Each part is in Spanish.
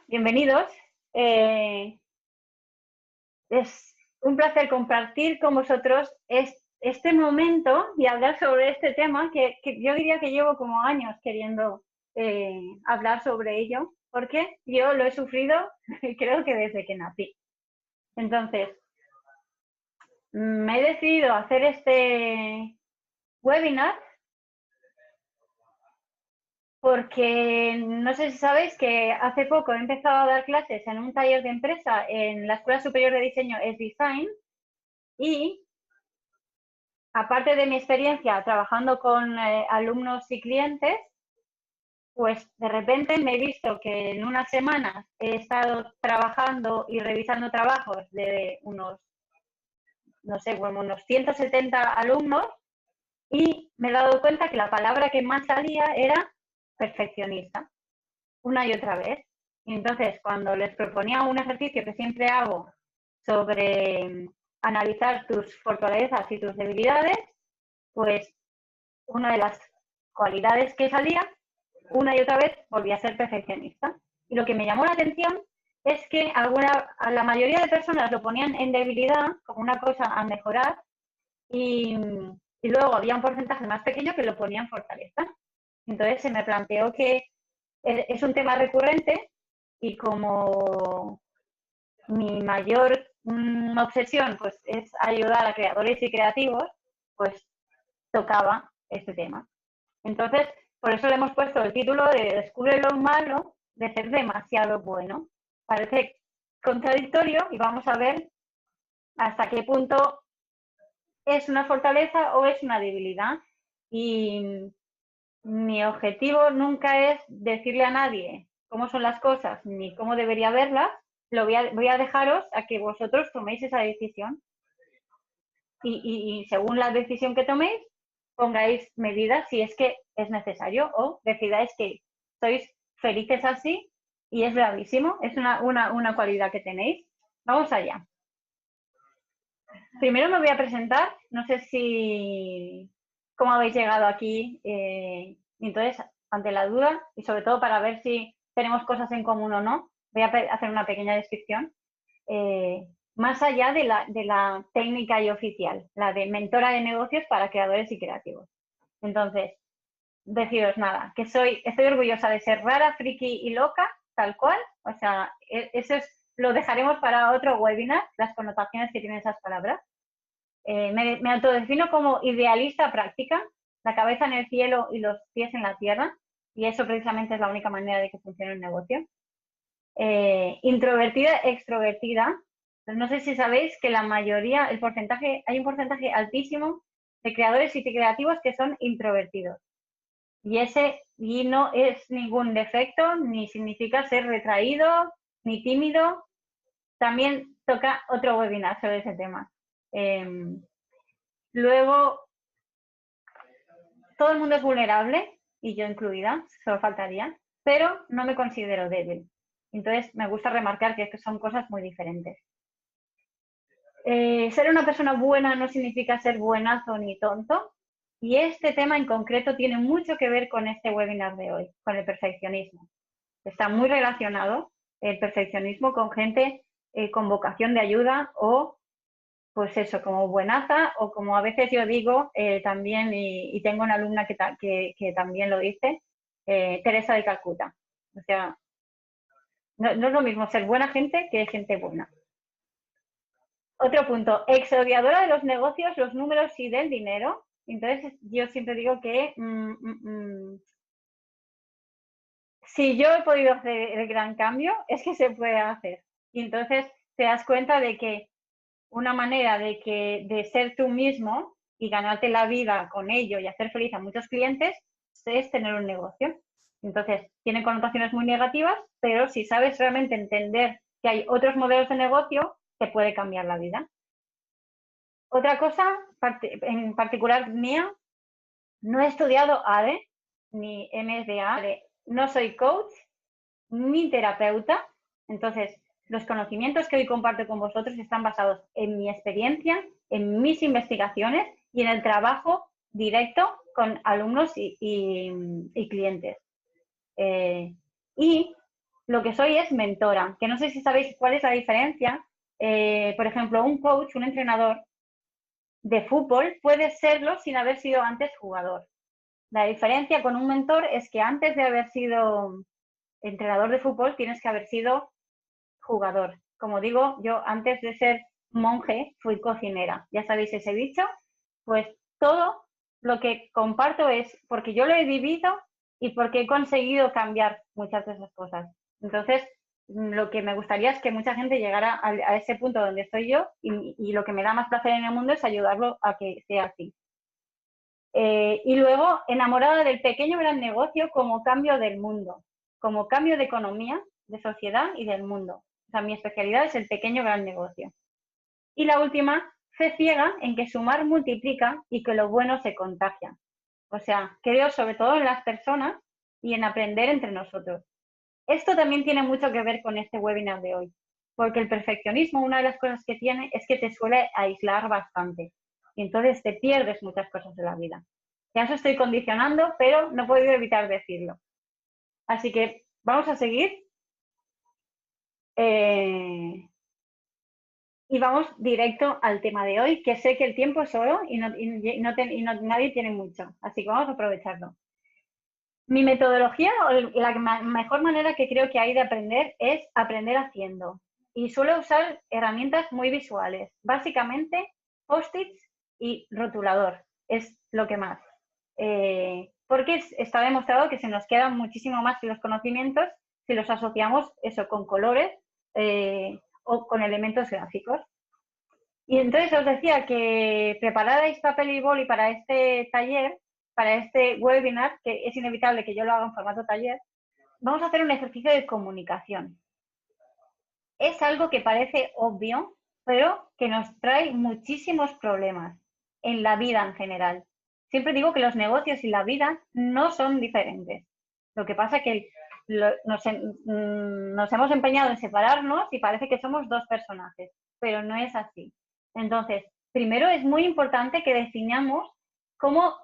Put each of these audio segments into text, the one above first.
bienvenidos. Es un placer compartir con vosotros este momento y hablar sobre este tema que yo diría que llevo como años queriendo hablar sobre ello, porque yo lo he sufrido creo que desde que nací. Entonces, me he decidido hacer este webinar porque no sé si sabéis que hace poco he empezado a dar clases en un taller de empresa en la Escuela Superior de Diseño S-Design y aparte de mi experiencia trabajando con alumnos y clientes, pues de repente me he visto que en unas semanas he estado trabajando y revisando trabajos de unos, no sé, como unos 170 alumnos y me he dado cuenta que la palabra que más salía era perfeccionista, una y otra vez. Y entonces, cuando les proponía un ejercicio que siempre hago sobre analizar tus fortalezas y tus debilidades, pues una de las cualidades que salía, una y otra vez volví a ser perfeccionista. Y lo que me llamó la atención es que la mayoría de personas lo ponían en debilidad como una cosa a mejorar y luego había un porcentaje más pequeño que lo ponía en fortaleza. Entonces se me planteó que es un tema recurrente y como mi mayor obsesión pues, es ayudar a creadores y creativos, pues tocaba este tema. Entonces, por eso le hemos puesto el título de Descubre lo malo de ser demasiado bueno. Parece contradictorio y vamos a ver hasta qué punto es una fortaleza o es una debilidad. Y mi objetivo nunca es decirle a nadie cómo son las cosas ni cómo debería verlas. Voy a dejaros a que vosotros toméis esa decisión. Y según la decisión que toméis, pongáis medidas si es que es necesario o decidáis que sois felices así y es bravísimo, es una cualidad que tenéis. Vamos allá. Primero me voy a presentar, no sé si cómo habéis llegado aquí, entonces ante la duda y sobre todo para ver si tenemos cosas en común o no, voy a hacer una pequeña descripción. Más allá de la técnica y oficial, la de mentora de negocios para creadores y creativos. Entonces, deciros nada, que estoy orgullosa de ser rara, friki y loca, tal cual, o sea, eso lo dejaremos para otro webinar, las connotaciones que tienen esas palabras. Me autodefino como idealista práctica, la cabeza en el cielo y los pies en la tierra, y eso precisamente es la única manera de que funcione el negocio. Introvertida, extrovertida. Pues no sé si sabéis que la mayoría, hay un porcentaje altísimo de creadores y de creativos que son introvertidos. Y no es ningún defecto, ni significa ser retraído, ni tímido. También toca otro webinar sobre ese tema. Luego, todo el mundo es vulnerable, y yo incluida, solo faltaría, pero no me considero débil. Entonces, me gusta remarcar que son cosas muy diferentes. Ser una persona buena no significa ser buenazo ni tonto. Y este tema en concreto tiene mucho que ver con este webinar de hoy, con el perfeccionismo. Está muy relacionado el perfeccionismo con gente con vocación de ayuda o, pues eso, como buenaza o como a veces yo digo también, y tengo una alumna que también lo dice, Teresa de Calcuta. O sea, no es lo mismo ser buena gente que gente buena. Otro punto, exodiadora de los negocios, los números y del dinero. Entonces, yo siempre digo que si yo he podido hacer el gran cambio, es que se puede hacer. Y entonces te das cuenta de que una manera de ser tú mismo y ganarte la vida con ello y hacer feliz a muchos clientes es tener un negocio. Entonces, tiene connotaciones muy negativas, pero si sabes realmente entender que hay otros modelos de negocio, te puede cambiar la vida. Otra cosa en particular mía, no he estudiado ADE ni MSDA, no soy coach ni terapeuta, entonces los conocimientos que hoy comparto con vosotros están basados en mi experiencia, en mis investigaciones y en el trabajo directo con alumnos y clientes. Y lo que soy es mentora, que no sé si sabéis cuál es la diferencia. Por ejemplo, un coach, un entrenador de fútbol puede serlo sin haber sido antes jugador. La diferencia con un mentor es que antes de haber sido entrenador de fútbol tienes que haber sido jugador. Como digo, yo antes de ser monje fui cocinera. Ya sabéis ese dicho. Pues todo lo que comparto es porque yo lo he vivido y porque he conseguido cambiar muchas de esas cosas. Entonces, lo que me gustaría es que mucha gente llegara a ese punto donde estoy yo y lo que me da más placer en el mundo es ayudarlo a que sea así. Y luego, enamorada del pequeño gran negocio como cambio del mundo, como cambio de economía, de sociedad y del mundo. O sea, mi especialidad es el pequeño gran negocio. Y la última, fe ciega en que sumar multiplica y que lo bueno se contagia. O sea, creo sobre todo en las personas y en aprender entre nosotros. Esto también tiene mucho que ver con este webinar de hoy, porque el perfeccionismo, una de las cosas que tiene es que te suele aislar bastante y entonces te pierdes muchas cosas de la vida. Ya os estoy condicionando, pero no he podido evitar decirlo. Así que vamos a seguir y vamos directo al tema de hoy, que sé que el tiempo es oro y nadie tiene mucho, así que vamos a aprovecharlo. Mi metodología, o la mejor manera que creo que hay de aprender es aprender haciendo. Y suelo usar herramientas muy visuales. Básicamente, post-its y rotulador. Es lo que más. Porque está demostrado que se nos quedan muchísimo más los conocimientos si los asociamos eso con colores o con elementos gráficos. Y entonces os decía que prepararais papel y boli para este taller, para este webinar, que es inevitable que yo lo haga en formato taller. Vamos a hacer un ejercicio de comunicación. Es algo que parece obvio, pero que nos trae muchísimos problemas en la vida en general. Siempre digo que los negocios y la vida no son diferentes. Lo que pasa es que nos hemos empeñado en separarnos y parece que somos dos personajes, pero no es así. Entonces, primero es muy importante que definamos cómo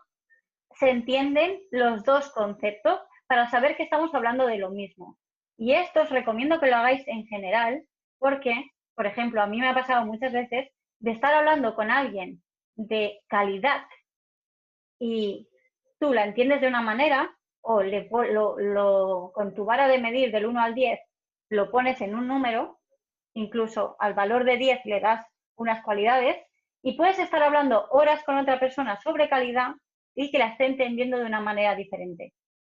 se entienden los dos conceptos para saber que estamos hablando de lo mismo. Y esto os recomiendo que lo hagáis en general porque, por ejemplo, a mí me ha pasado muchas veces de estar hablando con alguien de calidad y tú la entiendes de una manera o con tu vara de medir del 1 al 10 lo pones en un número, incluso al valor de 10 le das unas cualidades y puedes estar hablando horas con otra persona sobre calidad y que la esté entendiendo de una manera diferente.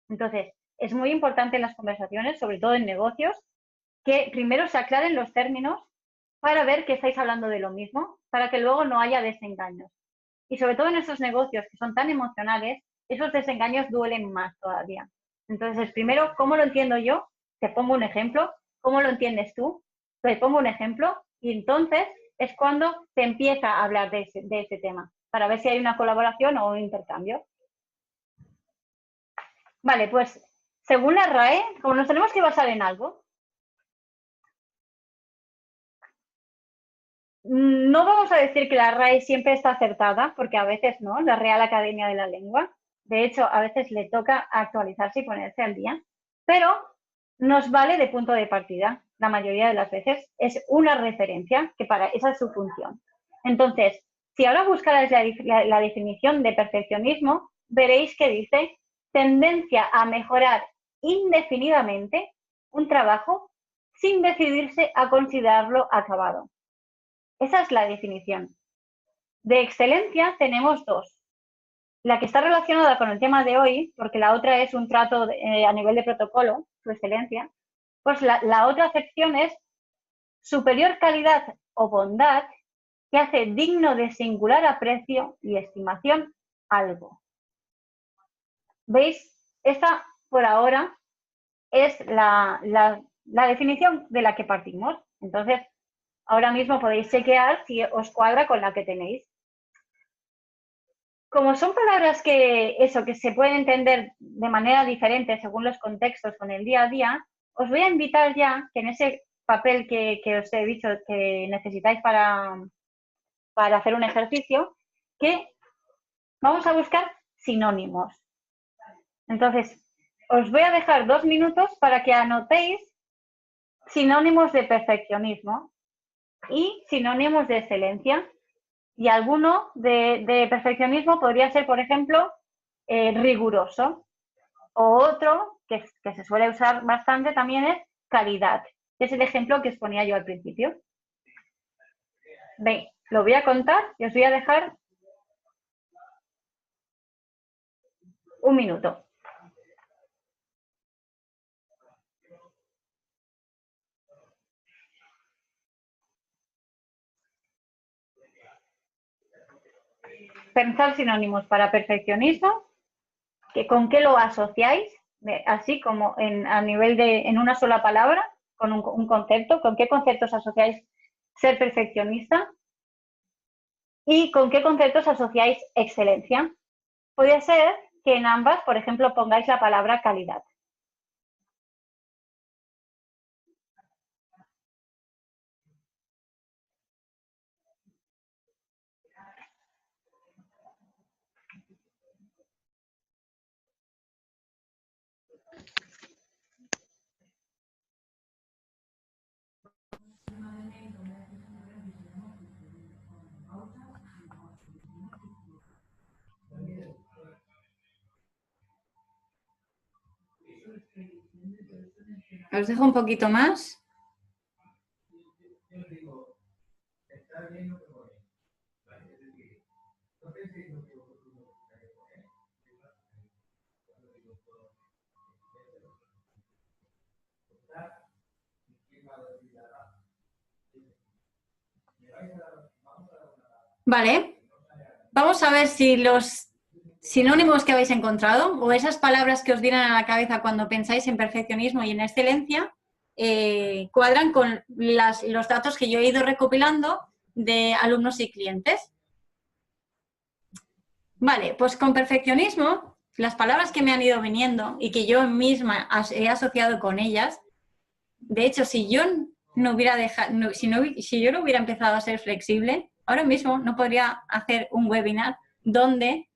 Entonces, es muy importante en las conversaciones, sobre todo en negocios, que primero se aclaren los términos para ver que estáis hablando de lo mismo, para que luego no haya desengaños. Y sobre todo en esos negocios que son tan emocionales, esos desengaños duelen más todavía. Entonces, primero, ¿cómo lo entiendo yo? Te pongo un ejemplo. ¿Cómo lo entiendes tú? Te pongo un ejemplo y entonces es cuando se empieza a hablar de ese tema, para ver si hay una colaboración o un intercambio. Vale, pues según la RAE, como nos tenemos que basar en algo, no vamos a decir que la RAE siempre está acertada, porque a veces no, la Real Academia de la Lengua. De hecho, a veces le toca actualizarse y ponerse al día, pero nos vale de punto de partida. La mayoría de las veces es una referencia, que para esa es su función. Entonces, si ahora buscarais la definición de perfeccionismo, veréis que dice tendencia a mejorar indefinidamente un trabajo sin decidirse a considerarlo acabado. Esa es la definición. De excelencia tenemos dos. La que está relacionada con el tema de hoy, porque la otra es un trato a nivel de protocolo, su excelencia, pues la otra acepción es superior calidad o bondad que hace digno de singular aprecio y estimación algo. ¿Veis? Esta, por ahora, es la definición de la que partimos. Entonces, ahora mismo podéis chequear si os cuadra con la que tenéis. Como son palabras que se pueden entender de manera diferente según los contextos con el día a día, os voy a invitar ya que en ese papel que os he dicho que necesitáis para hacer un ejercicio, que vamos a buscar sinónimos. Entonces, os voy a dejar 2 minutos para que anotéis sinónimos de perfeccionismo y sinónimos de excelencia. Y alguno de perfeccionismo podría ser, por ejemplo, riguroso. O otro que se suele usar bastante también es calidad, que es el ejemplo que os ponía yo al principio. Veis, lo voy a contar y os voy a dejar un minuto. Pensar sinónimos para perfeccionismo, que con qué lo asociáis, así como a nivel en una sola palabra, con un concepto, con qué conceptos asociáis ser perfeccionista y con qué conceptos asociáis excelencia. Podría ser que en ambas, por ejemplo, pongáis la palabra calidad. Os dejo un poquito más. Vale, vamos a ver si los sinónimos que habéis encontrado o esas palabras que os vienen a la cabeza cuando pensáis en perfeccionismo y en excelencia cuadran con los datos que yo he ido recopilando de alumnos y clientes. Vale, pues con perfeccionismo, las palabras que me han ido viniendo y que yo misma he asociado con ellas, de hecho, si yo no hubiera dejado, si yo no hubiera empezado a ser flexible, ahora mismo no podría hacer un webinar donde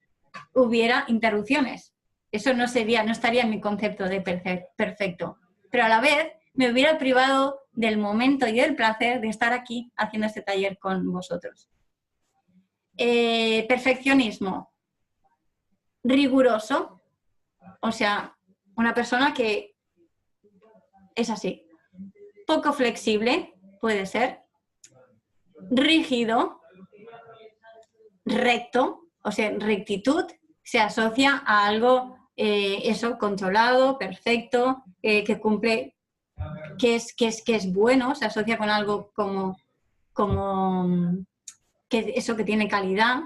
hubiera interrupciones. Eso no estaría en mi concepto de perfecto. Pero a la vez me hubiera privado del momento y del placer de estar aquí haciendo este taller con vosotros. Perfeccionismo. Riguroso. O sea, una persona que es así. Poco flexible, puede ser. Rígido. Recto, o sea, rectitud se asocia a algo, eso, controlado, perfecto, que cumple, que es bueno, se asocia con algo como que eso que tiene calidad.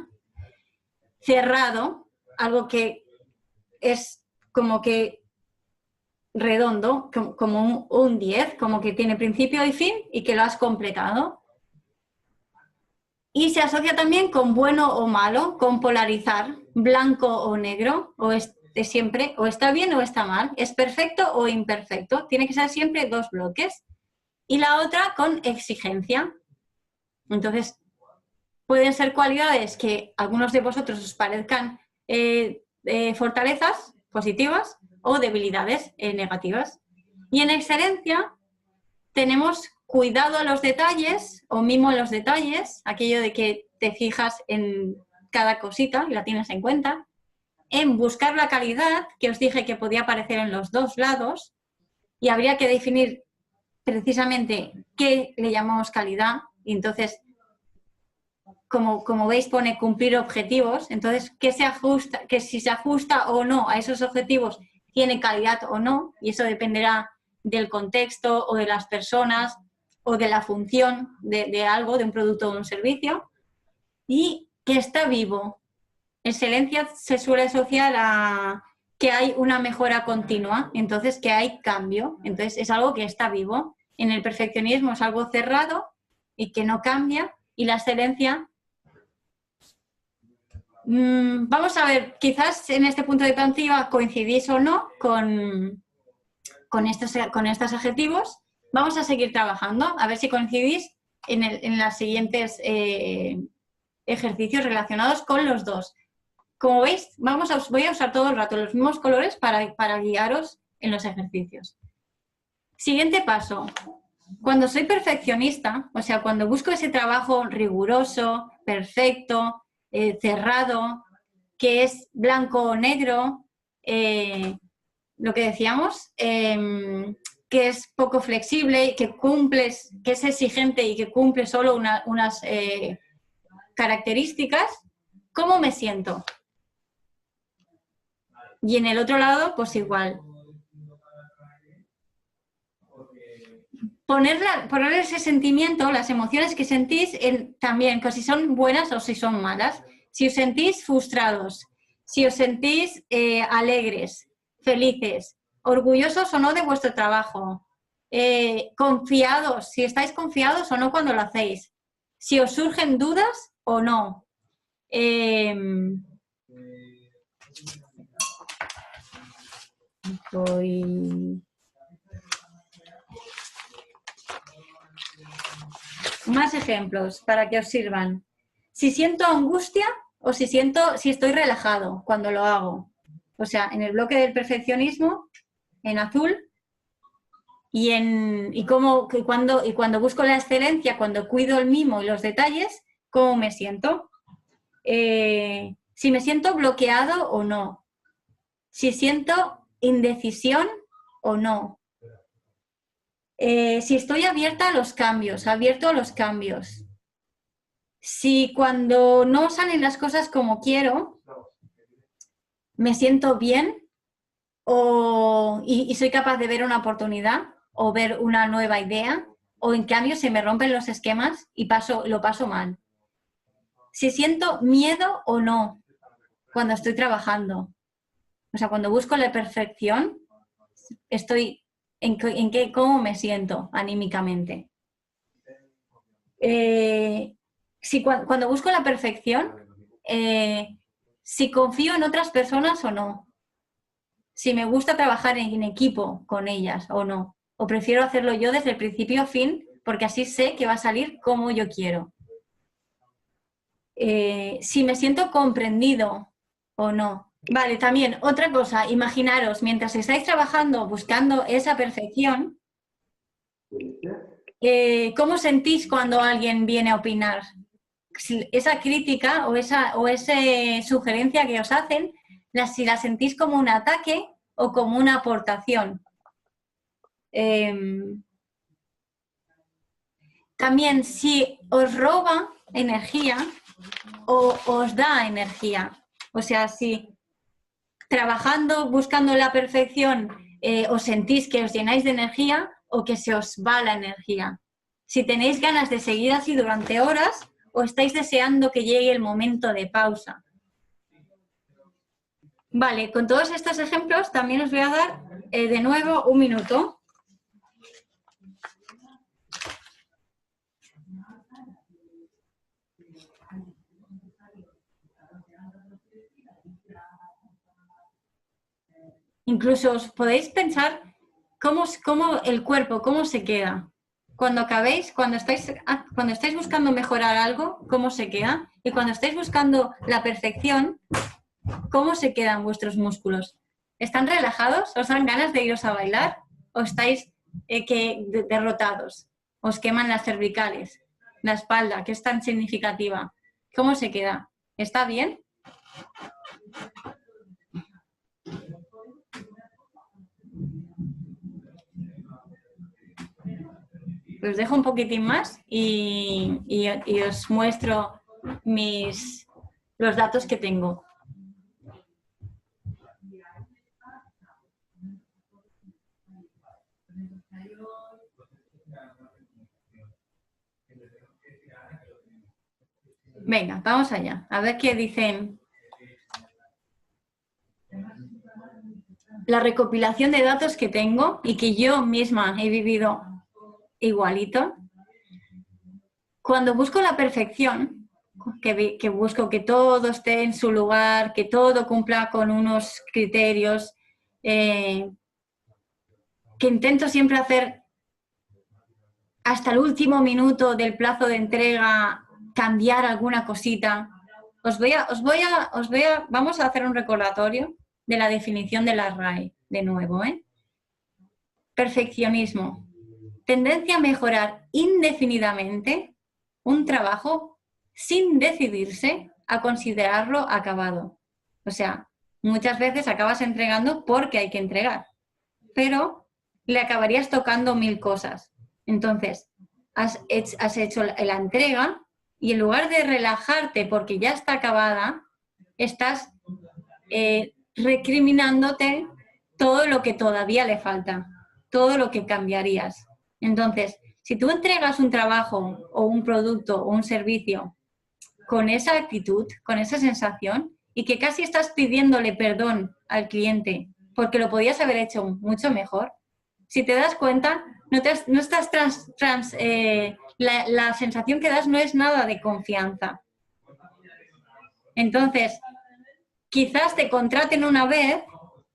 Cerrado, algo que es como que redondo, como un 10, como que tiene principio y fin y que lo has completado. Y se asocia también con bueno o malo, con polarizar, blanco o negro, o siempre, o está bien o está mal, es perfecto o imperfecto, tiene que ser siempre dos bloques. Y la otra con exigencia. Entonces, pueden ser cualidades que a algunos de vosotros os parezcan fortalezas positivas o debilidades negativas. Y en excelencia tenemos cuidado a los detalles o mimo a los detalles, aquello de que te fijas en cada cosita y la tienes en cuenta, en buscar la calidad, que os dije que podía aparecer en los dos lados, y habría que definir precisamente qué le llamamos calidad, y entonces, como veis, pone cumplir objetivos, entonces, ¿qué se ajusta, que si se ajusta o no a esos objetivos, tiene calidad o no, y eso dependerá del contexto o de las personas, o de la función de algo, de un producto o de un servicio, y que está vivo. Excelencia se suele asociar a que hay una mejora continua, entonces que hay cambio, entonces es algo que está vivo. En el perfeccionismo es algo cerrado y que no cambia, y la excelencia, vamos a ver, quizás en este punto de partida coincidís o no con estos adjetivos. Vamos a seguir trabajando, a ver si coincidís en los siguientes ejercicios relacionados con los dos. Como veis, voy a usar todo el rato los mismos colores para guiaros en los ejercicios. Siguiente paso. Cuando soy perfeccionista, o sea, cuando busco ese trabajo riguroso, perfecto, cerrado, que es blanco o negro, lo que decíamos, que es poco flexible, que es exigente y que cumple solo unas características, ¿cómo me siento? Y en el otro lado, pues igual. Poner ese sentimiento, las emociones que sentís, también, que si son buenas o si son malas. Si os sentís frustrados, si os sentís alegres, felices, orgullosos o no de vuestro trabajo, confiados, si estáis confiados o no cuando lo hacéis, si os surgen dudas o no. Más ejemplos para que os sirvan. Si siento angustia o si estoy relajado cuando lo hago. O sea, en el bloque del perfeccionismo, en azul, y cuando busco la excelencia, cuando cuido el mimo y los detalles, ¿cómo me siento? Si me siento bloqueado o no. Si siento indecisión o no. Si estoy abierto a los cambios. Si cuando no salen las cosas como quiero, me siento bien y soy capaz de ver una oportunidad o ver una nueva idea, o en cambio se me rompen los esquemas y lo paso mal. Si siento miedo o no cuando estoy trabajando. O sea, cuando busco la perfección, ¿cómo me siento anímicamente? Cuando busco la perfección, si confío en otras personas o no. Si me gusta trabajar en equipo con ellas o no. O prefiero hacerlo yo desde el principio a fin, porque así sé que va a salir como yo quiero. Si me siento comprendido o no. Vale, también otra cosa, imaginaros, mientras estáis trabajando, buscando esa perfección, ¿cómo sentís cuando alguien viene a opinar? Esa crítica o esa sugerencia que os hacen, si la sentís como un ataque o como una aportación. También si os roba energía o os da energía. O sea, si trabajando, buscando la perfección, os sentís que os llenáis de energía o que se os va la energía. Si tenéis ganas de seguir así durante horas o estáis deseando que llegue el momento de pausa. Vale, con todos estos ejemplos también os voy a dar de nuevo un minuto. Incluso os podéis pensar cómo el cuerpo, cómo se queda. Cuando acabéis, cuando estáis buscando mejorar algo, cómo se queda. Y cuando estáis buscando la perfección, cómo se quedan vuestros músculos. ¿Están relajados? ¿Os dan ganas de iros a bailar? ¿O estáis derrotados? ¿Os queman las cervicales? La espalda, que es tan significativa. ¿Cómo se queda? ¿Está bien? Os dejo un poquitín más y os muestro los datos que tengo. Venga, vamos allá. A ver qué dicen. La recopilación de datos que tengo y que yo misma he vivido igualito. Cuando busco la perfección, que busco que todo esté en su lugar, que todo cumpla con unos criterios, que intento siempre hacer hasta el último minuto del plazo de entrega, cambiar alguna cosita. Vamos a hacer un recordatorio de la definición de la RAE, de nuevo, ¿eh? Perfeccionismo. tendencia a mejorar indefinidamente un trabajo sin decidirse a considerarlo acabado. O sea, muchas veces acabas entregando porque hay que entregar, pero le acabarías tocando 1000 cosas. Entonces, has hecho la entrega y en lugar de relajarte porque ya está acabada, estás recriminándote todo lo que todavía le falta, todo lo que cambiarías. Entonces, si tú entregas un trabajo o un producto o un servicio con esa actitud, con esa sensación, y que casi estás pidiéndole perdón al cliente porque lo podías haber hecho mucho mejor, si te das cuenta, no estás la sensación que das no es nada de confianza. Entonces, quizás te contraten una vez,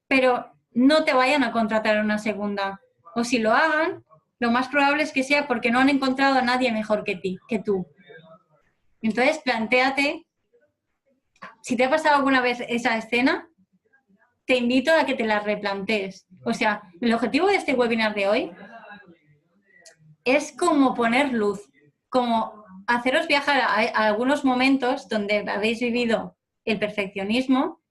pero no te vayan a contratar una segunda. O si lo hagan, lo más probable es que sea porque no han encontrado a nadie mejor que tú. Entonces, plantéate, si te ha pasado alguna vez esa escena, te invito a que te la replantees. O sea, el objetivo de este webinar de hoy es como poner luz, como haceros viajar a algunos momentos donde habéis vivido el perfeccionismo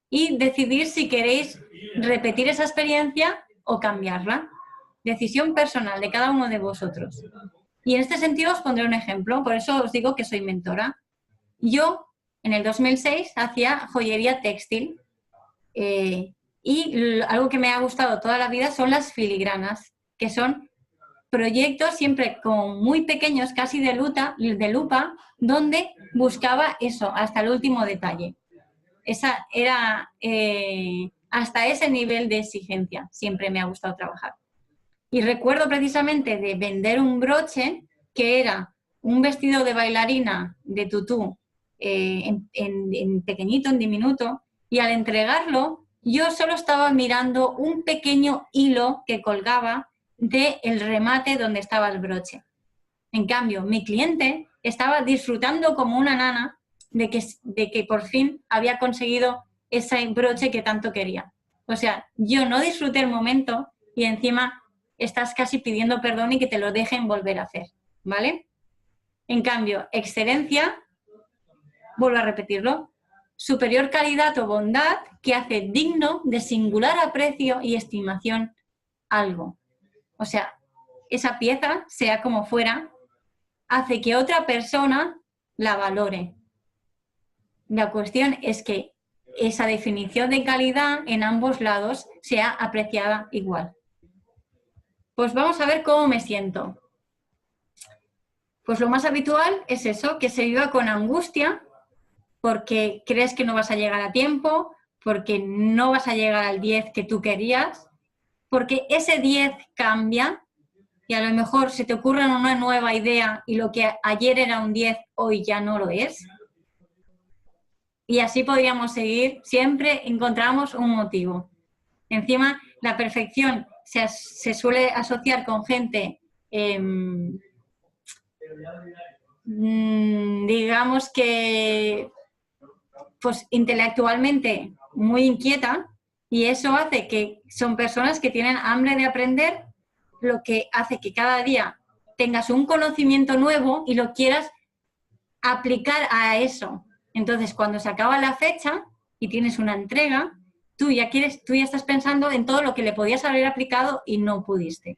y decidir si queréis repetir esa experiencia o cambiarla. Decisión personal de cada uno de vosotros. Y en este sentido os pondré un ejemplo, por eso os digo que soy mentora. Yo, en el 2006, hacía joyería textil y algo que me ha gustado toda la vida son las filigranas, que son proyectos siempre como muy pequeños, casi de lupa, donde buscaba eso, hasta el último detalle. Esa era hasta ese nivel de exigencia, siempre me ha gustado trabajar. Y recuerdo precisamente de vender un broche que era un vestido de bailarina de tutú en pequeñito, en diminuto, y al entregarlo yo solo estaba mirando un pequeño hilo que colgaba del remate donde estaba el broche. En cambio, mi cliente estaba disfrutando como una nana de que por fin había conseguido ese broche que tanto quería. O sea, yo no disfruté el momento y encima estás casi pidiendo perdón y que te lo dejen volver a hacer, ¿vale? En cambio, excelencia, vuelvo a repetirlo, superior calidad o bondad que hace digno de singular aprecio y estimación algo. O sea, esa pieza, sea como fuera, hace que otra persona la valore. La cuestión es que esa definición de calidad en ambos lados sea apreciada igual. Pues vamos a ver cómo me siento. Pues lo más habitual es eso, que se viva con angustia porque crees que no vas a llegar a tiempo, porque no vas a llegar al 10 que tú querías, porque ese 10 cambia y a lo mejor se te ocurre una nueva idea y lo que ayer era un 10 hoy ya no lo es. Y así podríamos seguir, siempre encontramos un motivo. Encima, la perfección se suele asociar con gente, digamos que, pues intelectualmente muy inquieta, y eso hace que son personas que tienen hambre de aprender, lo que hace que cada día tengas un conocimiento nuevo y lo quieras aplicar a eso. Entonces, cuando se acaba la fecha y tienes una entrega, tú ya estás pensando en todo lo que le podías haber aplicado y no pudiste.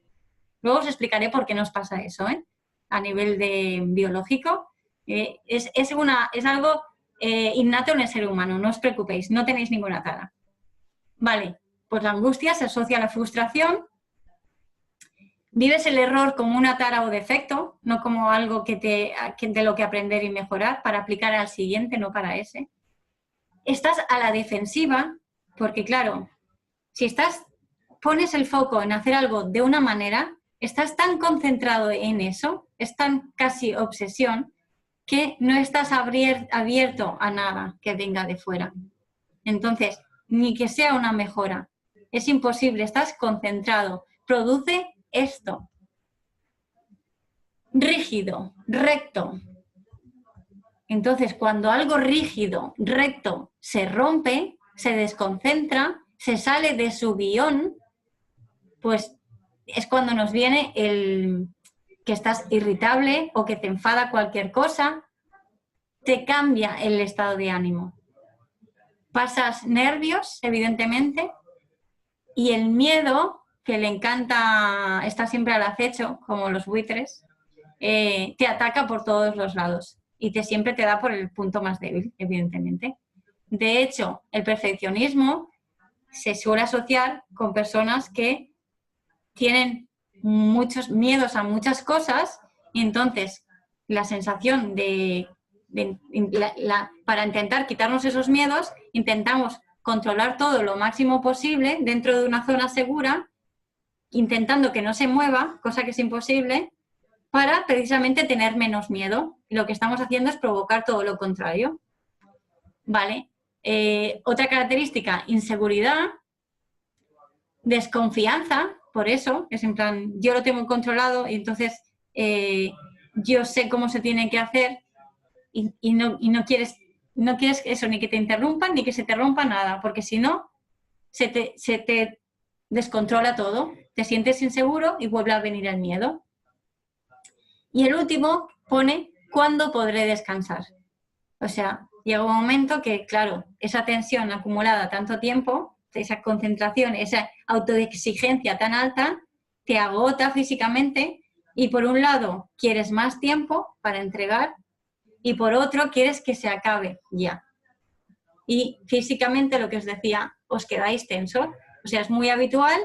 Luego os explicaré por qué nos pasa eso, a nivel biológico. Es algo innato en el ser humano, no os preocupéis, no tenéis ninguna tara. Vale, pues la angustia se asocia a la frustración. Vives el error como una tara o defecto, no como algo de lo que aprender y mejorar para aplicar al siguiente, no para ese. Estás a la defensiva, porque claro, si pones el foco en hacer algo de una manera, estás tan concentrado en eso, es tan casi obsesión, que no estás abierto a nada que venga de fuera. Entonces, ni que sea una mejora. Es imposible, estás concentrado. Produce esto. Rígido, recto. Entonces, cuando algo rígido, recto, se rompe, se desconcentra, se sale de su guión, pues es cuando nos viene el que estás irritable o que te enfada cualquier cosa, te cambia el estado de ánimo. Pasas nervios, evidentemente, y el miedo, que le encanta, está siempre al acecho, como los buitres, te ataca por todos los lados y siempre te da por el punto más débil, evidentemente. De hecho, el perfeccionismo se suele asociar con personas que tienen muchos miedos a muchas cosas y entonces la sensación para intentar quitarnos esos miedos, intentamos controlar todo lo máximo posible dentro de una zona segura, intentando que no se mueva, cosa que es imposible, para precisamente tener menos miedo. Lo que estamos haciendo es provocar todo lo contrario. ¿Vale? Otra característica, inseguridad, desconfianza, por eso, es en plan, yo lo tengo controlado y entonces yo sé cómo se tiene que hacer y no quieres eso, ni que te interrumpan, ni que se te rompa nada, porque si no, se te descontrola todo, te sientes inseguro y vuelve a venir el miedo. Y el último pone, ¿cuándo podré descansar? O sea, llega un momento que, claro, esa tensión acumulada tanto tiempo, esa concentración, esa autoexigencia tan alta, te agota físicamente y por un lado quieres más tiempo para entregar y por otro quieres que se acabe ya. Y físicamente, lo que os decía, os quedáis tensos. O sea, es muy habitual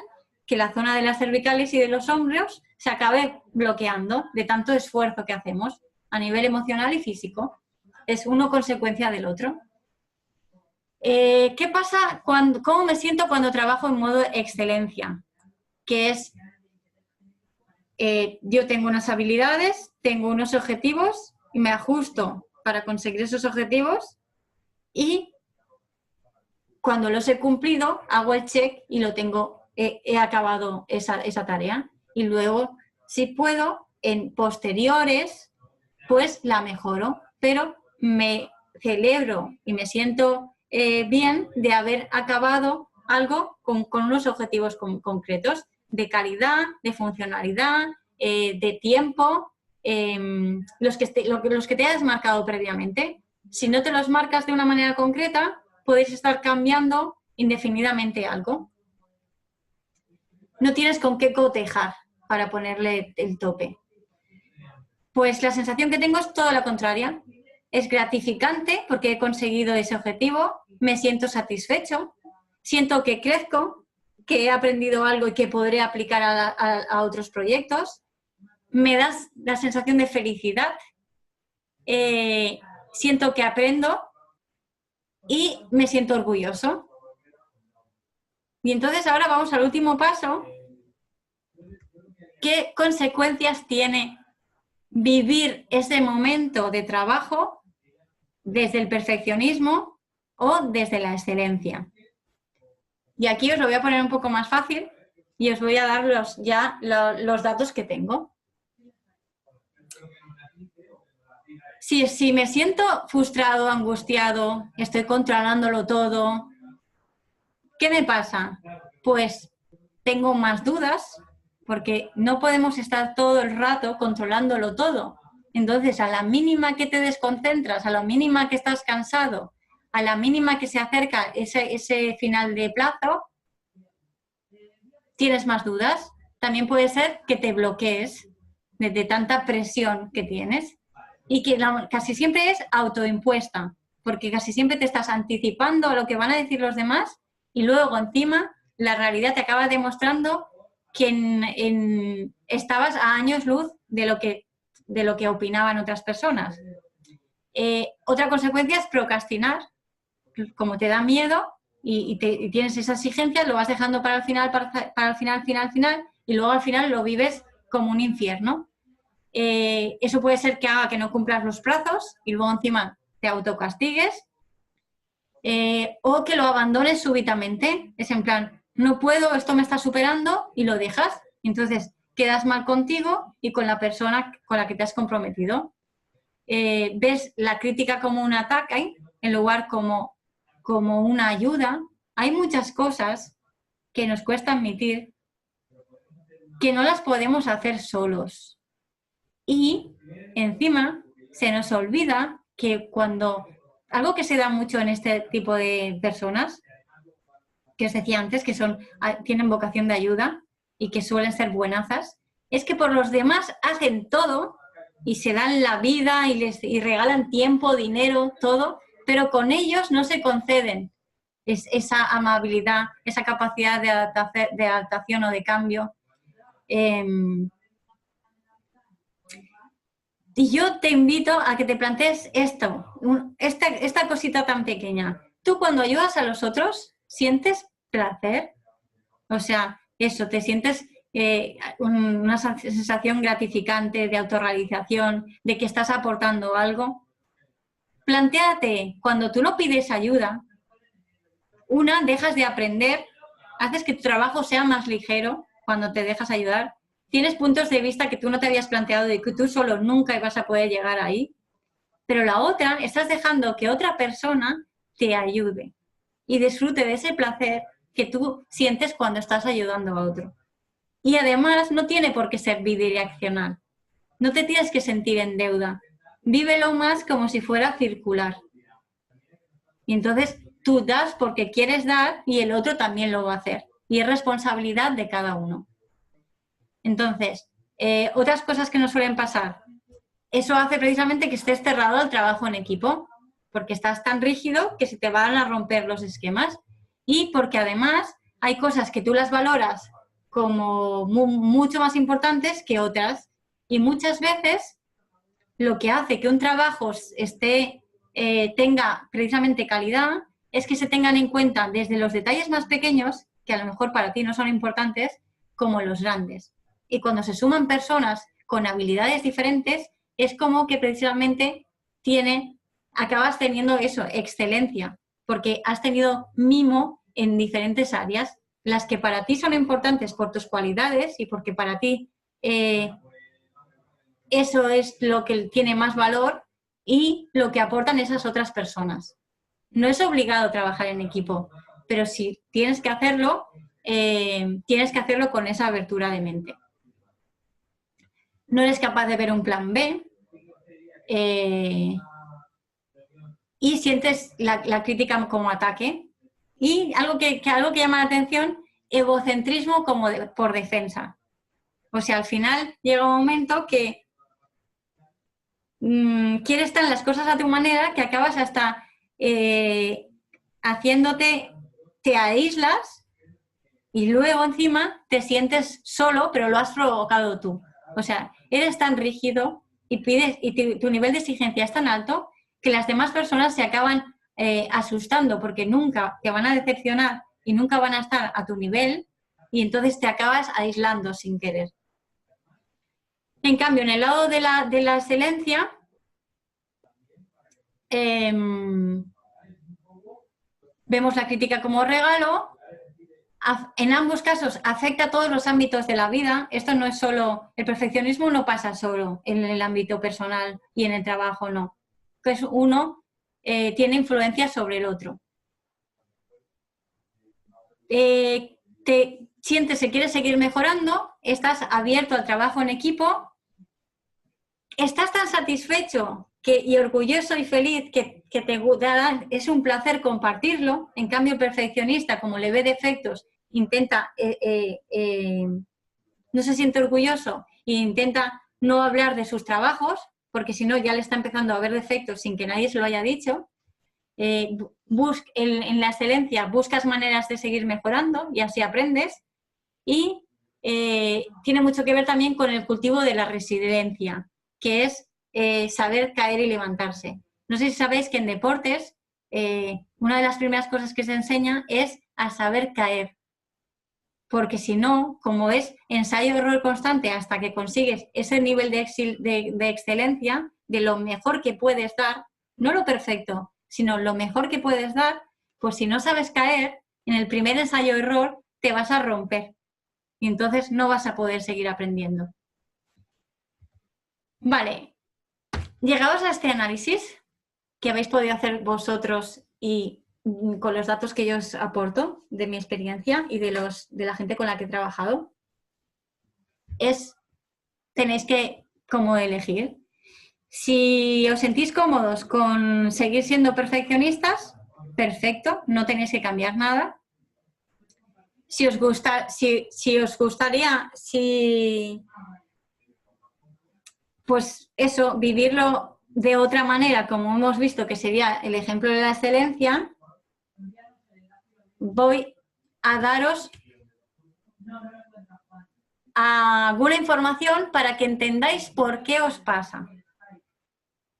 que la zona de las cervicales y de los hombros se acabe bloqueando de tanto esfuerzo que hacemos a nivel emocional y físico. Es uno consecuencia del otro. ¿Qué pasa? ¿Cómo me siento cuando trabajo en modo excelencia? Que es, yo tengo unas habilidades, tengo unos objetivos y me ajusto para conseguir esos objetivos y cuando los he cumplido hago el check y lo tengo, he acabado esa tarea. Y luego, si puedo, en posteriores, pues la mejoro, pero me celebro y me siento bien de haber acabado algo con unos objetivos concretos de calidad, de funcionalidad, de tiempo, los que te hayas marcado previamente. Si no te los marcas de una manera concreta, puedes estar cambiando indefinidamente algo. No tienes con qué cotejar para ponerle el tope. Pues la sensación que tengo es todo lo contrario. Es gratificante porque he conseguido ese objetivo, me siento satisfecho, siento que crezco, que he aprendido algo y que podré aplicar a otros proyectos. Me das la sensación de felicidad, siento que aprendo y me siento orgulloso. Y entonces ahora vamos al último paso. ¿Qué consecuencias tiene vivir ese momento de trabajo desde el perfeccionismo o desde la excelencia? Y aquí os lo voy a poner un poco más fácil y os voy a dar los datos que tengo. Si me siento frustrado, angustiado, estoy controlándolo todo, ¿qué me pasa? Pues tengo más dudas, porque no podemos estar todo el rato controlándolo todo. Entonces, a la mínima que te desconcentras, a la mínima que estás cansado, a la mínima que se acerca ese final de plazo, tienes más dudas. También puede ser que te bloquees de tanta presión que tienes y que casi siempre es autoimpuesta, porque casi siempre te estás anticipando a lo que van a decir los demás y luego encima la realidad te acaba demostrando que estabas a años luz de lo que opinaban otras personas. Otra consecuencia es procrastinar. Como te da miedo y tienes esa exigencia, lo vas dejando para el final, para el final, y luego al final lo vives como un infierno. Eso puede ser que haga que no cumplas los plazos y luego encima te autocastigues, o que lo abandones súbitamente. Es en plan, no puedo, esto me está superando, y lo dejas. Entonces quedas mal contigo y con la persona con la que te has comprometido. Ves la crítica como un ataque en lugar como una ayuda. Hay muchas cosas que nos cuesta admitir que no las podemos hacer solos. Y encima se nos olvida que algo que se da mucho en este tipo de personas, que os decía antes, que tienen vocación de ayuda y que suelen ser buenazas, es que por los demás hacen todo y se dan la vida y regalan tiempo, dinero, todo, pero con ellos no se conceden esa amabilidad, esa capacidad de adaptación o de cambio. Y yo te invito a que te plantees esta cosita tan pequeña. Tú cuando ayudas a los otros, ¿sientes placer? O sea, eso, te sientes una sensación gratificante de autorrealización, de que estás aportando algo. Plantéate, cuando tú no pides ayuda, dejas de aprender, haces que tu trabajo sea más ligero cuando te dejas ayudar. Tienes puntos de vista que tú no te habías planteado y que tú solo nunca ibas a poder llegar ahí. Pero la otra, estás dejando que otra persona te ayude y disfrute de ese placer que tú sientes cuando estás ayudando a otro. Y además no tiene por qué ser bidireccional. No te tienes que sentir en deuda. Vívelo más como si fuera circular. Y entonces tú das porque quieres dar y el otro también lo va a hacer. Y es responsabilidad de cada uno. Entonces, otras cosas que nos suelen pasar. Eso hace precisamente que estés cerrado al trabajo en equipo, porque estás tan rígido que se te van a romper los esquemas y porque además hay cosas que tú las valoras como mucho más importantes que otras y muchas veces lo que hace que un trabajo tenga precisamente calidad es que se tengan en cuenta desde los detalles más pequeños, que a lo mejor para ti no son importantes, como los grandes. Y cuando se suman personas con habilidades diferentes, es como que precisamente acabas teniendo eso, excelencia, porque has tenido mimo en diferentes áreas, las que para ti son importantes por tus cualidades y porque para ti eso es lo que tiene más valor y lo que aportan esas otras personas. No es obligado trabajar en equipo, pero si tienes que hacerlo con esa abertura de mente. No eres capaz de ver un plan B y sientes la crítica como ataque. Y algo que llama la atención, egocentrismo por defensa. O sea, al final llega un momento que quieres estar las cosas a tu manera que acabas hasta te aíslas y luego encima te sientes solo, pero lo has provocado tú. O sea, eres tan rígido y tu nivel de exigencia es tan alto que las demás personas se acaban asustando porque nunca te van a decepcionar y nunca van a estar a tu nivel y entonces te acabas aislando sin querer. En cambio, en el lado de la excelencia, vemos la crítica como regalo. En ambos casos afecta a todos los ámbitos de la vida. Esto no es solo, el perfeccionismo no pasa solo en el ámbito personal y en el trabajo, no. Pues uno tiene influencia sobre el otro. Te sientes que quieres seguir mejorando, estás abierto al trabajo en equipo, estás tan satisfecho y orgulloso y feliz que es un placer compartirlo. En cambio, el perfeccionista, como le ve defectos, no se siente orgulloso e intenta no hablar de sus trabajos, porque si no ya le está empezando a ver defectos sin que nadie se lo haya dicho. En la excelencia buscas maneras de seguir mejorando y así aprendes. Y tiene mucho que ver también con el cultivo de la resiliencia, que es saber caer y levantarse. No sé si sabéis que en deportes una de las primeras cosas que se enseña es a saber caer. Porque si no, como es ensayo-error constante hasta que consigues ese nivel de excelencia, de lo mejor que puedes dar, no lo perfecto, sino lo mejor que puedes dar, pues si no sabes caer, en el primer ensayo-error te vas a romper. Y entonces no vas a poder seguir aprendiendo. Vale, llegados a este análisis que habéis podido hacer vosotros y con los datos que yo os aporto de mi experiencia y de la gente con la que he trabajado, tenéis que como elegir. Si os sentís cómodos con seguir siendo perfeccionistas, perfecto, no tenéis que cambiar nada. Si os gustaría, pues eso, vivirlo de otra manera, como hemos visto que sería el ejemplo de la excelencia, voy a daros alguna información para que entendáis por qué os pasa.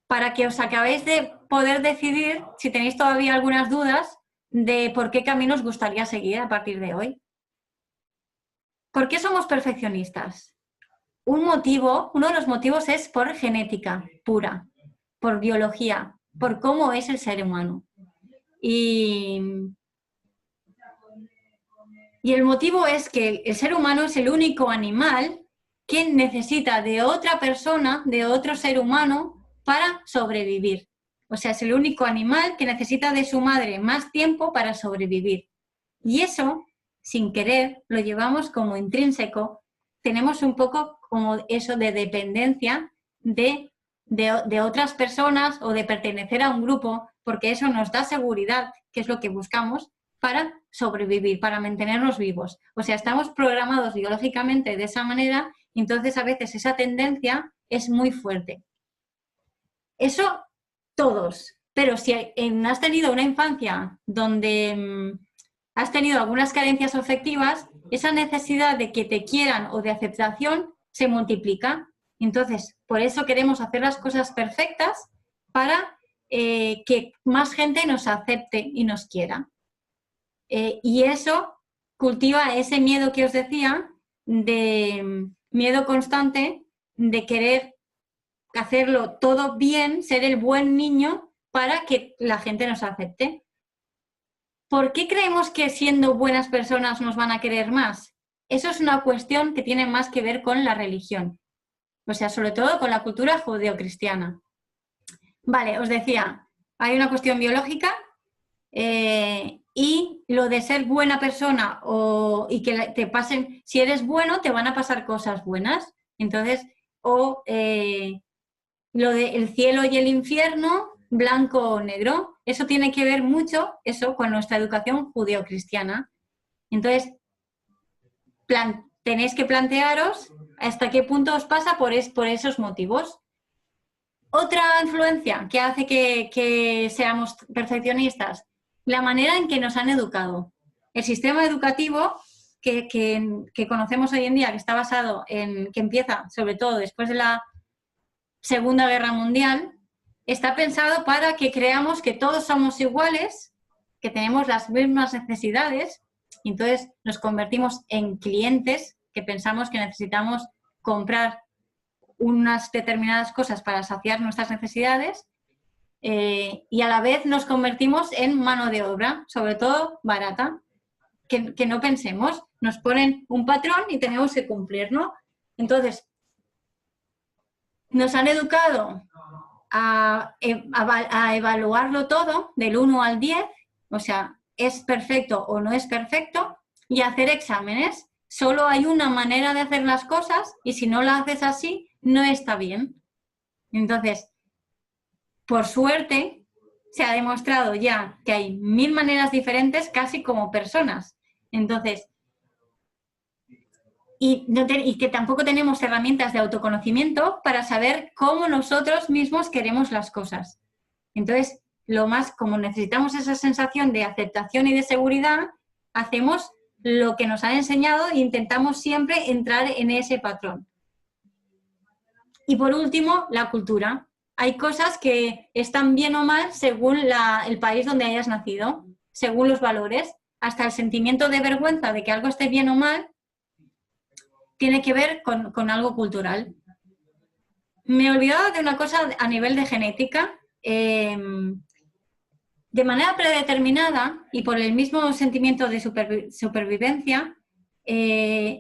Para que os acabéis de poder decidir, si tenéis todavía algunas dudas, de por qué camino os gustaría seguir a partir de hoy. ¿Por qué somos perfeccionistas? Uno de los motivos es por genética pura, por biología, por cómo es el ser humano. Y el motivo es que el ser humano es el único animal que necesita de otra persona, de otro ser humano, para sobrevivir. O sea, es el único animal que necesita de su madre más tiempo para sobrevivir. Y eso, sin querer, lo llevamos como intrínseco. Tenemos un poco como eso de dependencia de otras personas o de pertenecer a un grupo, porque eso nos da seguridad, que es lo que buscamos, para sobrevivir, para mantenernos vivos. O sea, estamos programados biológicamente de esa manera, y entonces a veces esa tendencia es muy fuerte. Eso todos, pero si has tenido una infancia donde has tenido algunas carencias afectivas, esa necesidad de que te quieran o de aceptación se multiplica. Entonces, por eso queremos hacer las cosas perfectas para que más gente nos acepte y nos quiera. Y eso cultiva ese miedo que os decía, de miedo constante de querer hacerlo todo bien, ser el buen niño para que la gente nos acepte. ¿Por qué creemos que siendo buenas personas nos van a querer más? Eso es una cuestión que tiene más que ver con la religión. O sea, sobre todo con la cultura judeocristiana. Vale, os decía, hay una cuestión biológica y lo de ser buena persona y que te pasen, si eres bueno, te van a pasar cosas buenas. Entonces, lo del cielo y el infierno, blanco o negro, eso tiene que ver mucho con nuestra educación judeocristiana. Entonces, tenéis que plantearos hasta qué punto os pasa por esos motivos. Otra influencia que hace que seamos perfeccionistas, la manera en que nos han educado. El sistema educativo que conocemos hoy en día, que está basado que empieza sobre todo después de la Segunda Guerra Mundial, está pensado para que creamos que todos somos iguales, que tenemos las mismas necesidades, y entonces nos convertimos en clientes que pensamos que necesitamos comprar unas determinadas cosas para saciar nuestras necesidades, y a la vez nos convertimos en mano de obra, sobre todo barata, que no pensemos, nos ponen un patrón y tenemos que cumplir, ¿no? Entonces, nos han educado a evaluarlo todo del 1 al 10, o sea, es perfecto o no es perfecto, y hacer exámenes. Solo hay una manera de hacer las cosas y si no la haces así, no está bien. Entonces, por suerte, se ha demostrado ya que hay 1000 maneras diferentes casi como personas. Entonces, y que tampoco tenemos herramientas de autoconocimiento para saber cómo nosotros mismos queremos las cosas. Entonces, como necesitamos esa sensación de aceptación y de seguridad, hacemos lo que nos han enseñado e intentamos siempre entrar en ese patrón. Y por último, la cultura. Hay cosas que están bien o mal según el país donde hayas nacido, según los valores. Hasta el sentimiento de vergüenza de que algo esté bien o mal tiene que ver con algo cultural. Me he olvidado de una cosa a nivel de genética. De manera predeterminada y por el mismo sentimiento de supervivencia,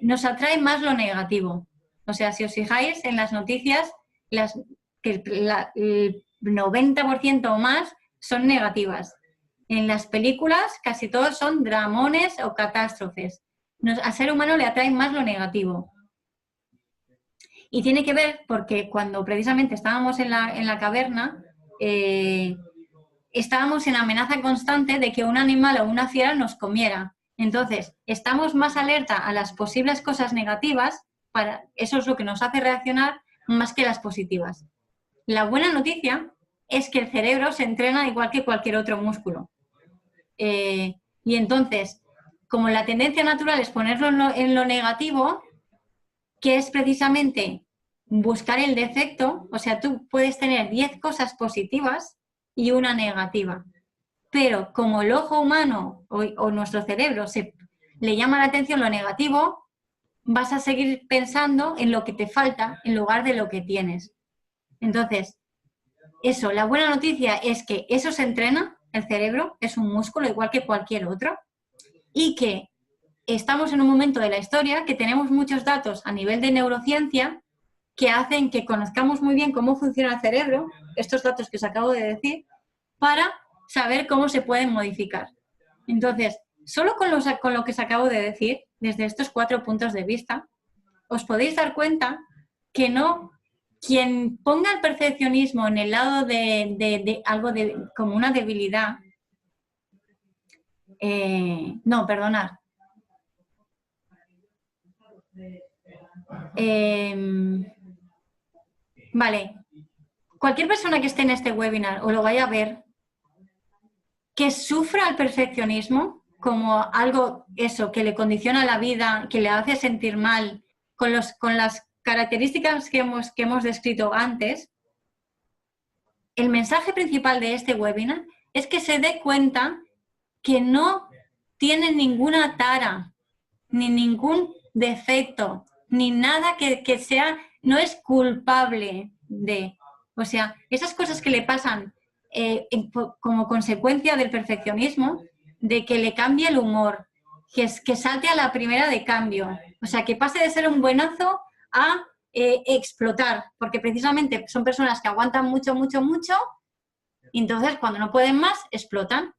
nos atrae más lo negativo. O sea, si os fijáis en las noticias, el 90% o más son negativas. En las películas casi todos son dramones o catástrofes. Al ser humano le atrae más lo negativo. Y tiene que ver porque cuando precisamente estábamos en la caverna, estábamos en amenaza constante de que un animal o una fiera nos comiera. Entonces, estamos más alerta a las posibles cosas negativas, eso es lo que nos hace reaccionar más que las positivas. La buena noticia es que el cerebro se entrena igual que cualquier otro músculo. Y entonces, como la tendencia natural es ponerlo en lo negativo, que es precisamente buscar el defecto, o sea, tú puedes tener 10 cosas positivas y una negativa, pero como el ojo humano o nuestro cerebro le llama la atención lo negativo, vas a seguir pensando en lo que te falta en lugar de lo que tienes. Entonces, eso, la buena noticia es que eso se entrena, el cerebro es un músculo igual que cualquier otro, y que estamos en un momento de la historia que tenemos muchos datos a nivel de neurociencia que hacen que conozcamos muy bien cómo funciona el cerebro, estos datos que os acabo de decir, para saber cómo se pueden modificar. Entonces, solo con lo que os acabo de decir, desde estos 4 puntos de vista, os podéis dar cuenta que no, quien ponga el perfeccionismo en el lado de algo como una debilidad, no, perdonad. Vale, cualquier persona que esté en este webinar o lo vaya a ver, que sufra el perfeccionismo como algo, eso, que le condiciona la vida, que le hace sentir mal, con las características que hemos descrito antes, el mensaje principal de este webinar es que se dé cuenta que no tiene ninguna tara, ni ningún defecto, ni nada que sea, no es culpable de. O sea, esas cosas que le pasan como consecuencia del perfeccionismo, de que le cambie el humor, que salte a la primera de cambio, o sea, que pase de ser un buenazo a explotar, porque precisamente son personas que aguantan mucho, mucho, mucho, y entonces cuando no pueden más, explotan.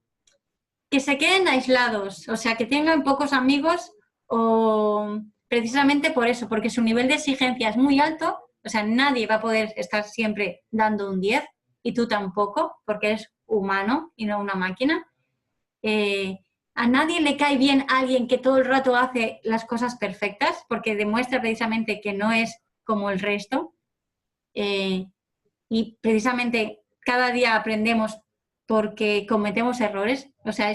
Que se queden aislados, o sea, que tengan pocos amigos o precisamente por eso, porque su nivel de exigencia es muy alto, o sea, nadie va a poder estar siempre dando un 10 y tú tampoco, porque eres humano y no una máquina. A nadie le cae bien alguien que todo el rato hace las cosas perfectas, porque demuestra precisamente que no es como el resto. Y precisamente cada día aprendemos porque cometemos errores. O sea,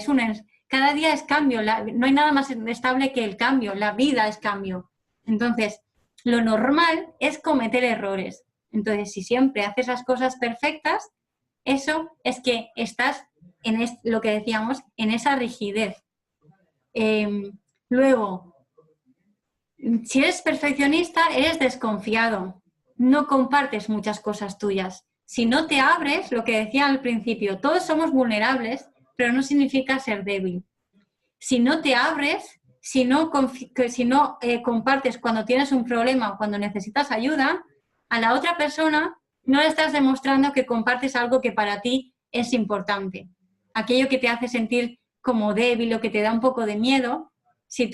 cada día es cambio. No hay nada más estable que el cambio. La vida es cambio. Entonces, lo normal es cometer errores. Entonces, si siempre haces las cosas perfectas, eso es que estás en lo que decíamos, en esa rigidez. Luego, si eres perfeccionista, eres desconfiado. No compartes muchas cosas tuyas. Si no te abres, lo que decía al principio, todos somos vulnerables, pero no significa ser débil. Si no te abres, si no compartes cuando tienes un problema o cuando necesitas ayuda, a la otra persona no le estás demostrando que compartes algo que para ti es importante. Aquello que te hace sentir como débil o que te da un poco de miedo, si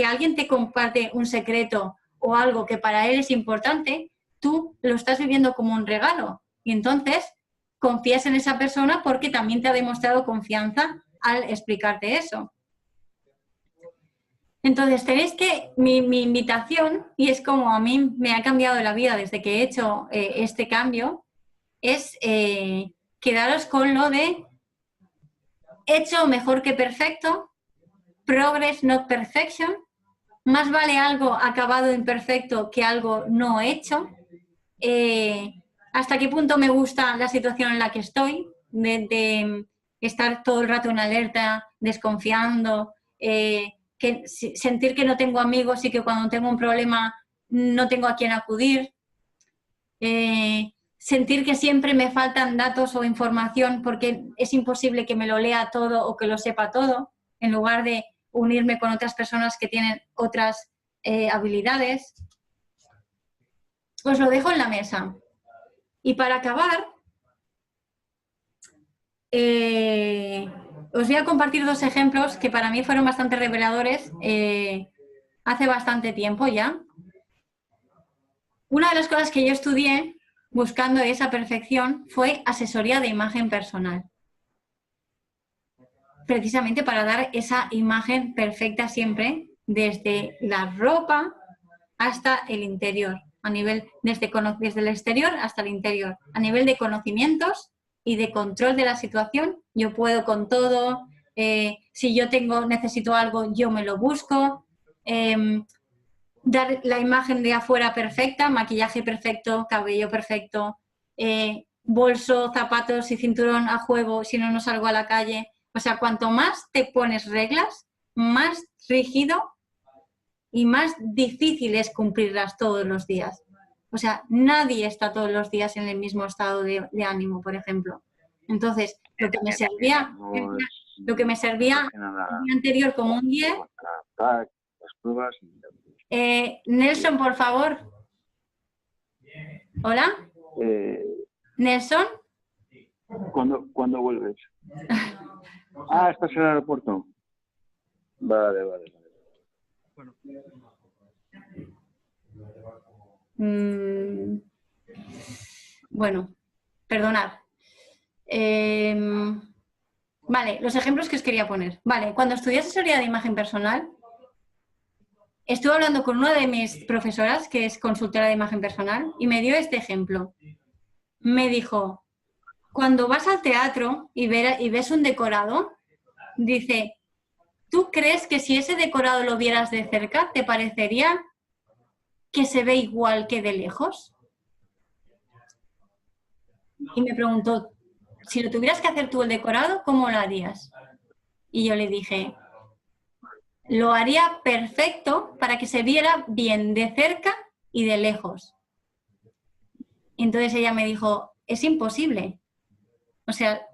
alguien te comparte un secreto o algo que para él es importante, tú lo estás viviendo como un regalo. Y entonces confías en esa persona porque también te ha demostrado confianza al explicarte eso. Entonces, mi invitación, y es como a mí me ha cambiado la vida desde que he hecho este cambio, es quedaros con lo de hecho mejor que perfecto, progress not perfection, más vale algo acabado imperfecto que algo no hecho. Hasta qué punto me gusta la situación en la que estoy, de estar todo el rato en alerta, desconfiando, sentir que no tengo amigos y que cuando tengo un problema no tengo a quién acudir, sentir que siempre me faltan datos o información porque es imposible que me lo lea todo o que lo sepa todo, en lugar de unirme con otras personas que tienen otras habilidades. Os lo dejo en la mesa. Y para acabar, os voy a compartir 2 ejemplos que para mí fueron bastante reveladores hace bastante tiempo ya. una de las cosas que yo estudié buscando esa perfección fue asesoría de imagen personal. Precisamente para dar esa imagen perfecta siempre, desde la ropa hasta el interior, a nivel, desde el exterior hasta el interior, a nivel de conocimientos y de control de la situación. Yo puedo con todo, si yo necesito algo, yo me lo busco, dar la imagen de afuera perfecta, maquillaje perfecto, cabello perfecto, bolso, zapatos y cinturón a juego si no salgo a la calle. O sea, cuanto más te pones reglas, más rígido y más difícil es cumplirlas todos los días. O sea, nadie está todos los días en el mismo estado de ánimo, por ejemplo. Entonces, lo que me servía el día anterior como un 10... Las pruebas. Nelson, por favor. ¿Hola? ¿Nelson? ¿Cuándo vuelves? Ah, estás en el aeropuerto. Vale. Bueno, perdonad. Vale, los ejemplos que os quería poner. Vale, cuando estudié asesoría de imagen personal, estuve hablando con una de mis profesoras, que es consultora de imagen personal, y me dio este ejemplo. Me dijo, cuando vas al teatro y ves un decorado, dice, ¿tú crees que si ese decorado lo vieras de cerca, te parecería que se ve igual que de lejos? Y me preguntó, si lo tuvieras que hacer tú el decorado, ¿cómo lo harías? Y yo le dije, lo haría perfecto para que se viera bien de cerca y de lejos. Entonces ella me dijo, es imposible. O sea,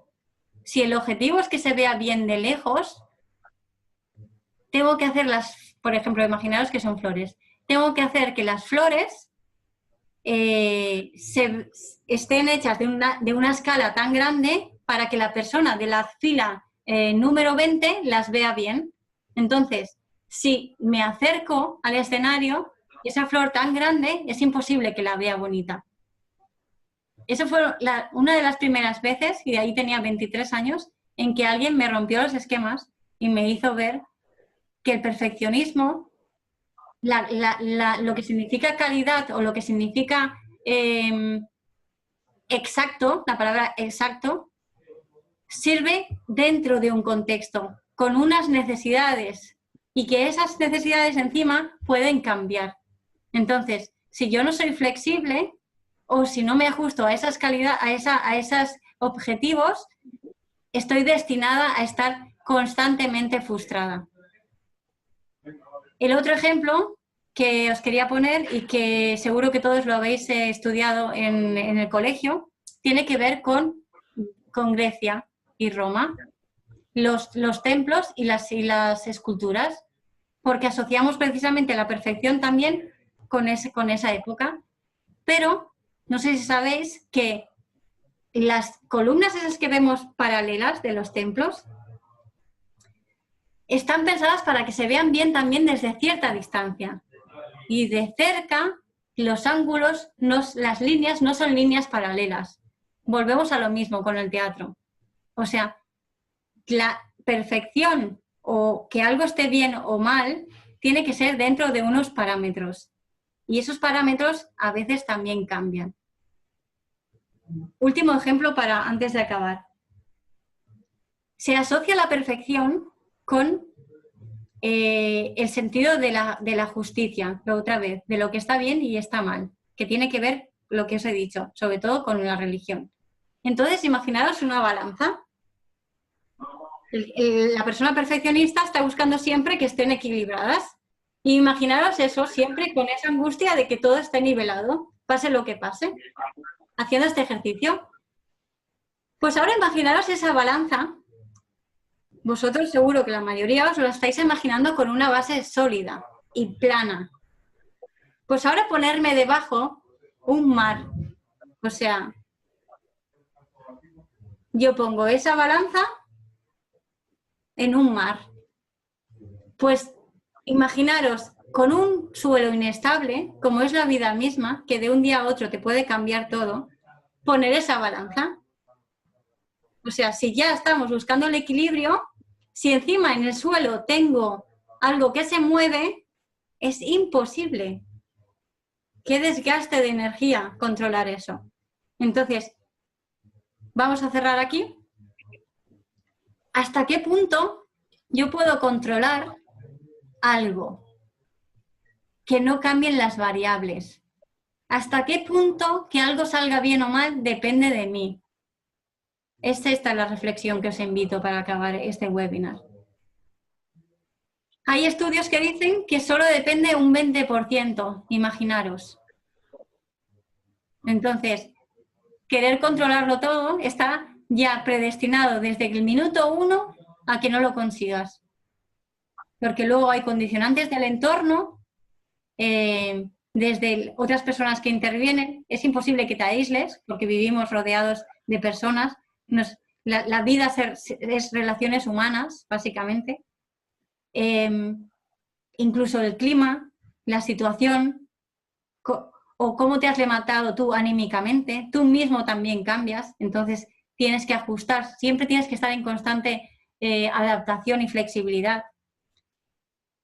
si el objetivo es que se vea bien de lejos, tengo que hacer por ejemplo, imaginaros que son flores. Tengo que hacer que las flores estén hechas de una escala tan grande para que la persona de la fila número 20 las vea bien. Entonces, si me acerco al escenario, esa flor tan grande es imposible que la vea bonita. Eso fue una de las primeras veces, y de ahí tenía 23 años, en que alguien me rompió los esquemas y me hizo ver que el perfeccionismo, lo que significa calidad o lo que significa exacto, la palabra exacto, sirve dentro de un contexto, con unas necesidades, y que esas necesidades encima pueden cambiar. Entonces, si yo no soy flexible o si no me ajusto a esas calidades, a esos objetivos, estoy destinada a estar constantemente frustrada. El otro ejemplo que os quería poner, y que seguro que todos lo habéis estudiado en el colegio, tiene que ver con Grecia y Roma, los templos y las esculturas, porque asociamos precisamente la perfección también con esa época. Pero no sé si sabéis que las columnas esas que vemos paralelas de los templos están pensadas para que se vean bien también desde cierta distancia. Y de cerca, los ángulos, las líneas no son líneas paralelas. Volvemos a lo mismo con el teatro. O sea, la perfección o que algo esté bien o mal tiene que ser dentro de unos parámetros. Y esos parámetros a veces también cambian. Último ejemplo antes de acabar. Se asocia la perfección con el sentido de la justicia, otra vez, de lo que está bien y está mal, que tiene que ver lo que os he dicho, sobre todo con la religión. Entonces, imaginaros una balanza. La persona perfeccionista está buscando siempre que estén equilibradas. Y imaginaros eso siempre con esa angustia de que todo esté nivelado, pase lo que pase, haciendo este ejercicio. Pues ahora imaginaros esa balanza. Vosotros seguro que la mayoría os lo estáis imaginando con una base sólida y plana. Pues ahora ponerme debajo un mar. O sea, yo pongo esa balanza en un mar. Pues imaginaros con un suelo inestable, como es la vida misma, que de un día a otro te puede cambiar todo, poner esa balanza. O sea, si ya estamos buscando el equilibrio, si encima en el suelo tengo algo que se mueve, es imposible. Qué desgaste de energía controlar eso. Entonces, vamos a cerrar aquí. ¿Hasta qué punto yo puedo controlar algo? Que no cambien las variables. ¿Hasta qué punto que algo salga bien o mal depende de mí? Esta es la reflexión que os invito para acabar este webinar. Hay estudios que dicen que solo depende un 20%, imaginaros. Entonces, querer controlarlo todo está ya predestinado desde el minuto 1 a que no lo consigas. Porque luego hay condicionantes del entorno, desde otras personas que intervienen. Es imposible que te aísles porque vivimos rodeados de personas. La vida es relaciones humanas, básicamente. Incluso el clima, la situación, o cómo te has levantado tú anímicamente, tú mismo también cambias, entonces tienes que ajustar, siempre tienes que estar en constante adaptación y flexibilidad.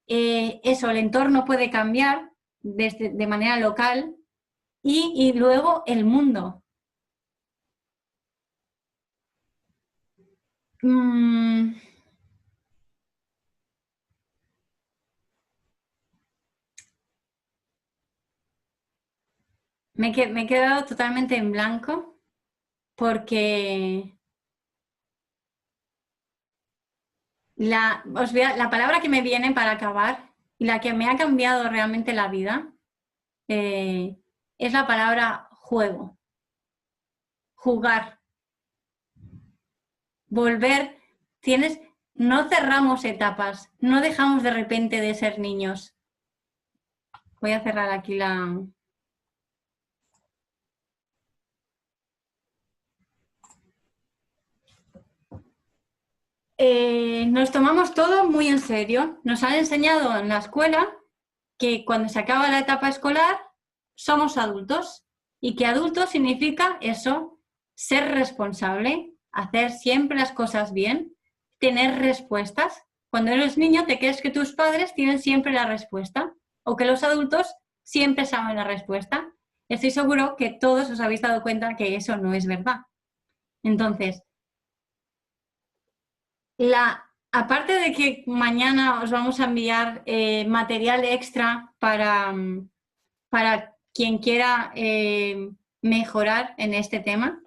Eso, el entorno puede cambiar de manera local y luego el mundo. Me he quedado totalmente en blanco porque la palabra que me viene para acabar y la que me ha cambiado realmente la vida es la palabra juego. Jugar. Volver. No cerramos etapas, no dejamos de repente de ser niños. Voy a cerrar aquí la... Nos tomamos todo muy en serio. Nos han enseñado en la escuela que cuando se acaba la etapa escolar somos adultos y que adulto significa eso, ser responsable, hacer siempre las cosas bien, tener respuestas. Cuando eres niño te crees que tus padres tienen siempre la respuesta o que los adultos siempre saben la respuesta. Estoy seguro que todos os habéis dado cuenta que eso no es verdad. Entonces, aparte de que mañana os vamos a enviar material extra para quien quiera mejorar en este tema,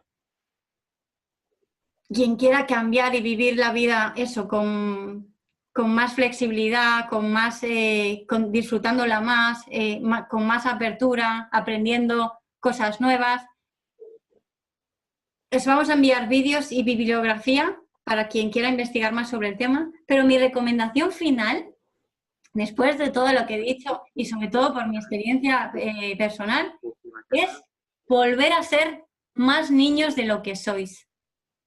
quien quiera cambiar y vivir la vida eso con más flexibilidad, disfrutándola más, con más apertura, aprendiendo cosas nuevas. Os vamos a enviar vídeos y bibliografía para quien quiera investigar más sobre el tema, pero mi recomendación final, después de todo lo que he dicho y sobre todo por mi experiencia personal, es volver a ser más niños de lo que sois.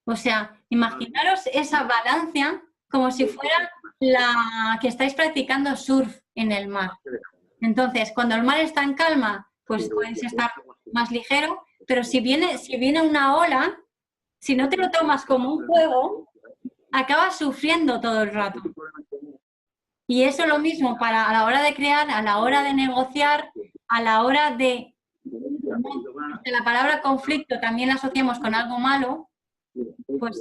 O sea, imaginaros esa balanza como si fuera la que estáis practicando surf en el mar. Entonces, cuando el mar está en calma, pues puedes estar más ligero, pero si viene una ola, si no te lo tomas como un juego, acabas sufriendo todo el rato. Y eso es lo mismo a la hora de crear, a la hora de negociar, a la hora de... La palabra conflicto también la asociamos con algo malo, pues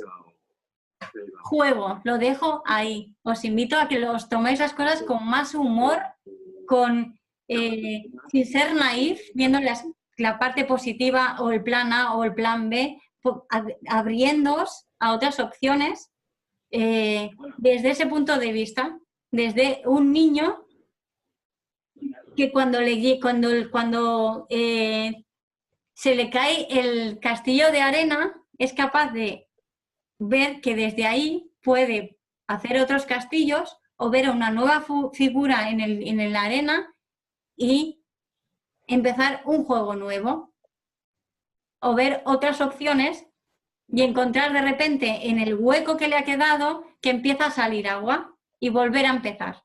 juego, lo dejo ahí. Os invito a que os toméis las cosas con más humor, sin ser naif, viendo la parte positiva o el plan A o el plan B, abriéndoos a otras opciones desde ese punto de vista, desde un niño que cuando se le cae el castillo de arena es capaz de ver que desde ahí puede hacer otros castillos o ver una nueva figura en la arena y empezar un juego nuevo o ver otras opciones y encontrar de repente en el hueco que le ha quedado que empieza a salir agua y volver a empezar.